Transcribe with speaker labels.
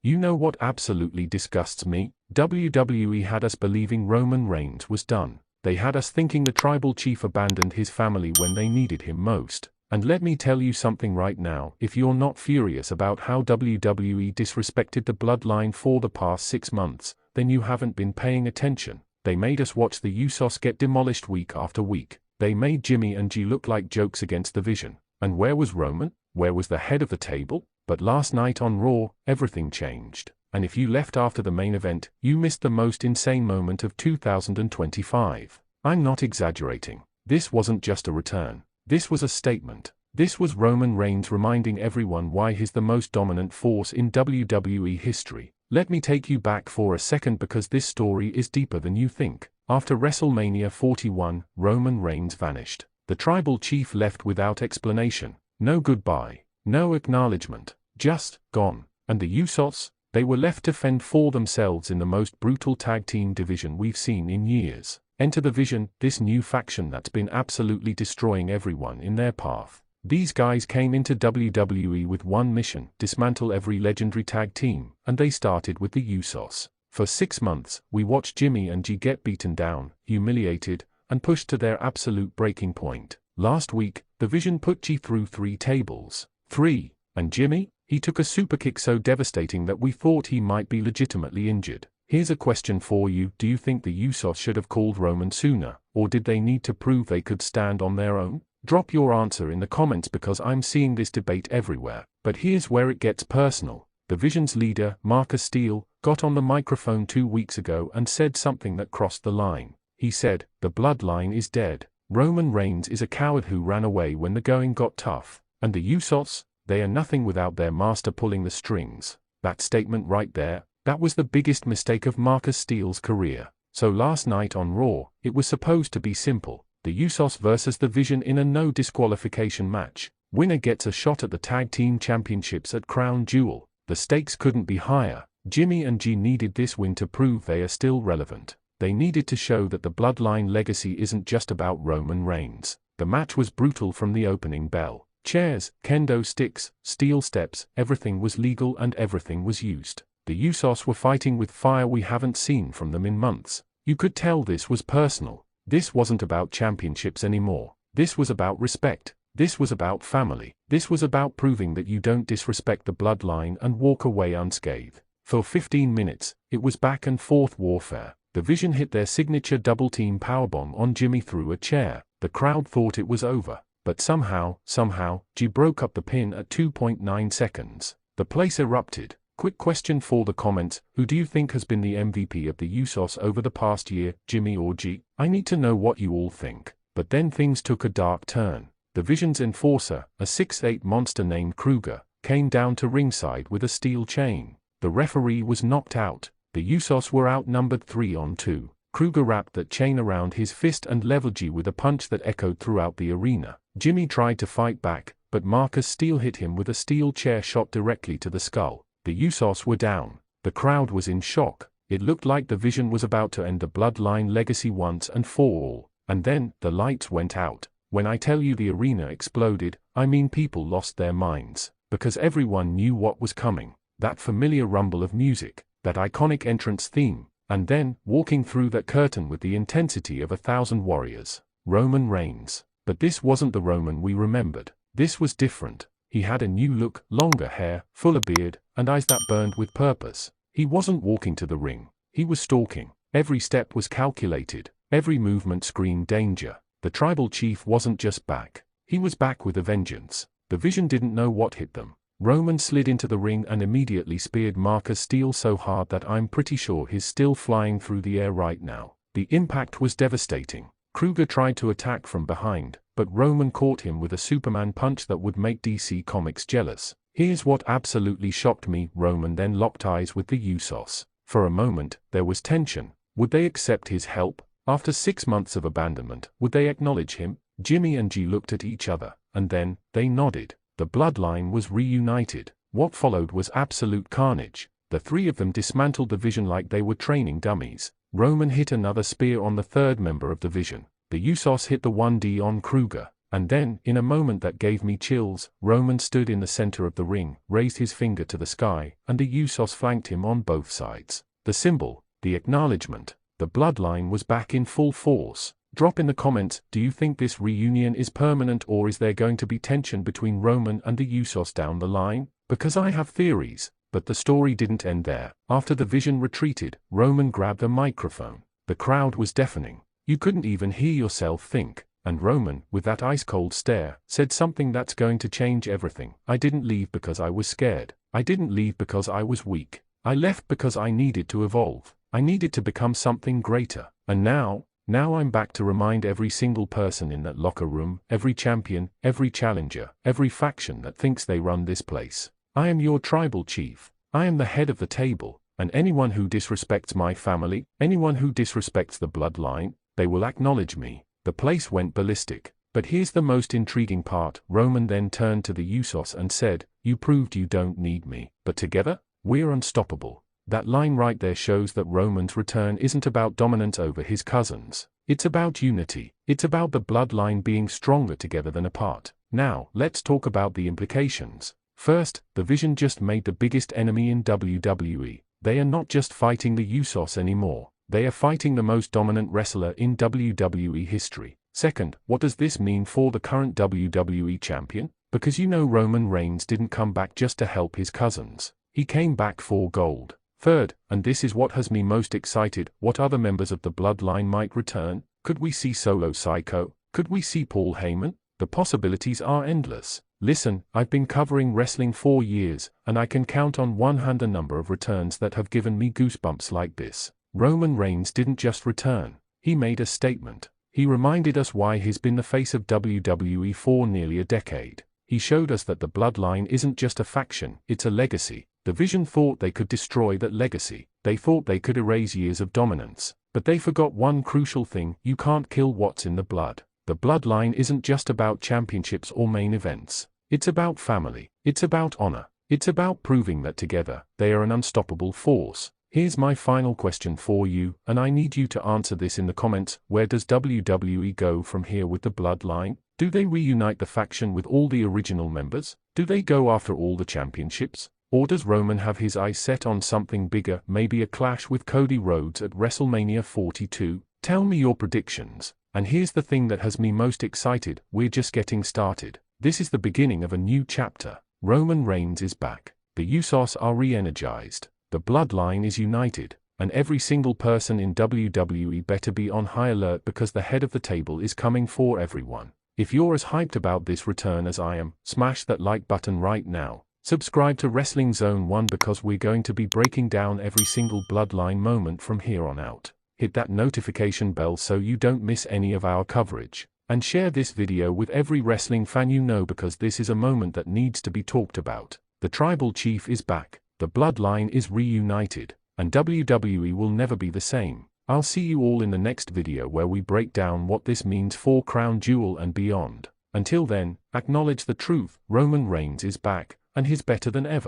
Speaker 1: You know what absolutely disgusts me? WWE had us believing Roman Reigns was done. They had us thinking the tribal chief abandoned his family when they needed him most. And let me tell you something right now, if you're not furious about how WWE disrespected the Bloodline for the past 6 months, then you haven't been paying attention. They made us watch the Usos get demolished week after week. They made Jimmy and G look like jokes against the Vision. And where was Roman? Where was the head of the table? But last night on Raw, everything changed. And if you left after the main event, you missed the most insane moment of 2025. I'm not exaggerating. This wasn't just a return. This was a statement. This was Roman Reigns reminding everyone why he's the most dominant force in WWE history. Let me take you back for a second because this story is deeper than you think. After WrestleMania 41, Roman Reigns vanished. The tribal chief left without explanation. No goodbye. No acknowledgement. Just gone. And the Usos? They were left to fend for themselves in the most brutal tag team division we've seen in years. Enter the Vision, this new faction that's been absolutely destroying everyone in their path. These guys came into WWE with one mission: dismantle every legendary tag team, and they started with the Usos. For 6 months, we watched Jimmy and G get beaten down, humiliated, and pushed to their absolute breaking point. Last week, the Vision put G through 3 tables. 3. And Jimmy? He took a superkick so devastating that we thought he might be legitimately injured. Here's a question for you: do you think the Usos should have called Roman sooner, or did they need to prove they could stand on their own? Drop your answer in the comments because I'm seeing this debate everywhere. But here's where it gets personal. The Vision's leader, Marcus Steele, got on the microphone 2 weeks ago and said something that crossed the line. He said, "The Bloodline is dead. Roman Reigns is a coward who ran away when the going got tough. And the Usos? They are nothing without their master pulling the strings." That statement right there, that was the biggest mistake of Marcus Steele's career. So last night on Raw, it was supposed to be simple. The Usos versus the Vision in a no disqualification match. Winner gets a shot at the tag team championships at Crown Jewel. The stakes couldn't be higher. Jimmy and G needed this win to prove they are still relevant. They needed to show that the Bloodline legacy isn't just about Roman Reigns. The match was brutal from the opening bell. Chairs, kendo sticks, steel steps, everything was legal and everything was used. The Usos were fighting with fire we haven't seen from them in months. You could tell this was personal. This wasn't about championships anymore. This was about respect. This was about family. This was about proving that you don't disrespect the Bloodline and walk away unscathed. For 15 minutes, it was back and forth warfare. The Vision hit their signature double-team powerbomb on Jimmy through a chair. The crowd thought it was over. But somehow, G broke up the pin at 2.9 seconds. The place erupted. Quick question for the comments: who do you think has been the MVP of the Usos over the past year, Jimmy or G? I need to know what you all think. But then things took a dark turn. The Vision's enforcer, a 6'8" monster named Kruger, came down to ringside with a steel chain. The referee was knocked out. The Usos were outnumbered 3-on-2. Kruger wrapped that chain around his fist and leveled G with a punch that echoed throughout the arena. Jimmy tried to fight back, but Marcus Steele hit him with a steel chair shot directly to the skull. The Usos were down. The crowd was in shock. It looked like the Vision was about to end the Bloodline legacy once and for all. And then, the lights went out. When I tell you the arena exploded, I mean people lost their minds. Because everyone knew what was coming. That familiar rumble of music, that iconic entrance theme, and then, walking through that curtain with the intensity of 1,000 warriors, Roman Reigns. But this wasn't the Roman we remembered. This was different. He had a new look, longer hair, fuller beard, and eyes that burned with purpose. He wasn't walking to the ring. He was stalking. Every step was calculated. Every movement screamed danger. The tribal chief wasn't just back. He was back with a vengeance. The Vision didn't know what hit them. Roman slid into the ring and immediately speared Marcus Steele so hard that I'm pretty sure he's still flying through the air right now. The impact was devastating. Kruger tried to attack from behind, but Roman caught him with a Superman punch that would make DC Comics jealous. Here's what absolutely shocked me: Roman then locked eyes with the Usos. For a moment, there was tension. Would they accept his help? After 6 months of abandonment, would they acknowledge him? Jimmy and G looked at each other, and then, they nodded. The Bloodline was reunited. What followed was absolute carnage. The 3 of them dismantled the Vision like they were training dummies. Roman hit another spear on the 3rd member of the Vision. The Usos hit the 1D on Kruger. And then, in a moment that gave me chills, Roman stood in the center of the ring, raised his finger to the sky, and the Usos flanked him on both sides. The symbol, the acknowledgement, the bloodline was back in full force. Drop in the comments, do you think this reunion is permanent or is there going to be tension between Roman and the Usos down the line? Because I have theories, but the story didn't end there. After the Vision retreated, Roman grabbed a microphone. The crowd was deafening. You couldn't even hear yourself think. And Roman, with that ice-cold stare, said something that's going to change everything. I didn't leave because I was scared. I didn't leave because I was weak. I left because I needed to evolve. I needed to become something greater. And now I'm back to remind every single person in that locker room, every champion, every challenger, every faction that thinks they run this place. I am your tribal chief. I am the head of the table. And anyone who disrespects my family, anyone who disrespects the bloodline, they will acknowledge me. The place went ballistic. But here's the most intriguing part. Roman then turned to the Usos and said, "You proved you don't need me, but together, we're unstoppable." That line right there shows that Roman's return isn't about dominance over his cousins. It's about unity. It's about the bloodline being stronger together than apart. Now, let's talk about the implications. First, the Vision just made the biggest enemy in WWE. They are not just fighting the Usos anymore. They are fighting the most dominant wrestler in WWE history. Second, what does this mean for the current WWE champion? Because you know Roman Reigns didn't come back just to help his cousins. He came back for gold. Third, and this is what has me most excited, what other members of the bloodline might return? Could we see Solo Psycho? Could we see Paul Heyman? The possibilities are endless. Listen, I've been covering wrestling for years, and I can count on one hand a number of returns that have given me goosebumps like this. Roman Reigns didn't just return. He made a statement. He reminded us why he's been the face of WWE for nearly a decade. He showed us that the bloodline isn't just a faction, it's a legacy. The Vision thought they could destroy that legacy. They thought they could erase years of dominance. But they forgot one crucial thing: you can't kill what's in the blood. The bloodline isn't just about championships or main events. It's about family. It's about honor. It's about proving that together, they are an unstoppable force. Here's my final question for you, and I need you to answer this in the comments. Where does WWE go from here with the bloodline? Do they reunite the faction with all the original members? Do they go after all the championships? Or does Roman have his eyes set on something bigger, maybe a clash with Cody Rhodes at WrestleMania 42? Tell me your predictions. And here's the thing that has me most excited: we're just getting started. This is the beginning of a new chapter. Roman Reigns is back. The Usos are re-energized. The bloodline is united. And every single person in WWE better be on high alert because the head of the table is coming for everyone. If you're as hyped about this return as I am, smash that like button right now. Subscribe to Wrestling Zone 1 because we're going to be breaking down every single bloodline moment from here on out. Hit that notification bell so you don't miss any of our coverage. And share this video with every wrestling fan you know because this is a moment that needs to be talked about. The tribal chief is back. The bloodline is reunited. And WWE will never be the same. I'll see you all in the next video where we break down what this means for Crown Jewel and beyond. Until then, acknowledge the truth: Roman Reigns is back, and he's better than ever.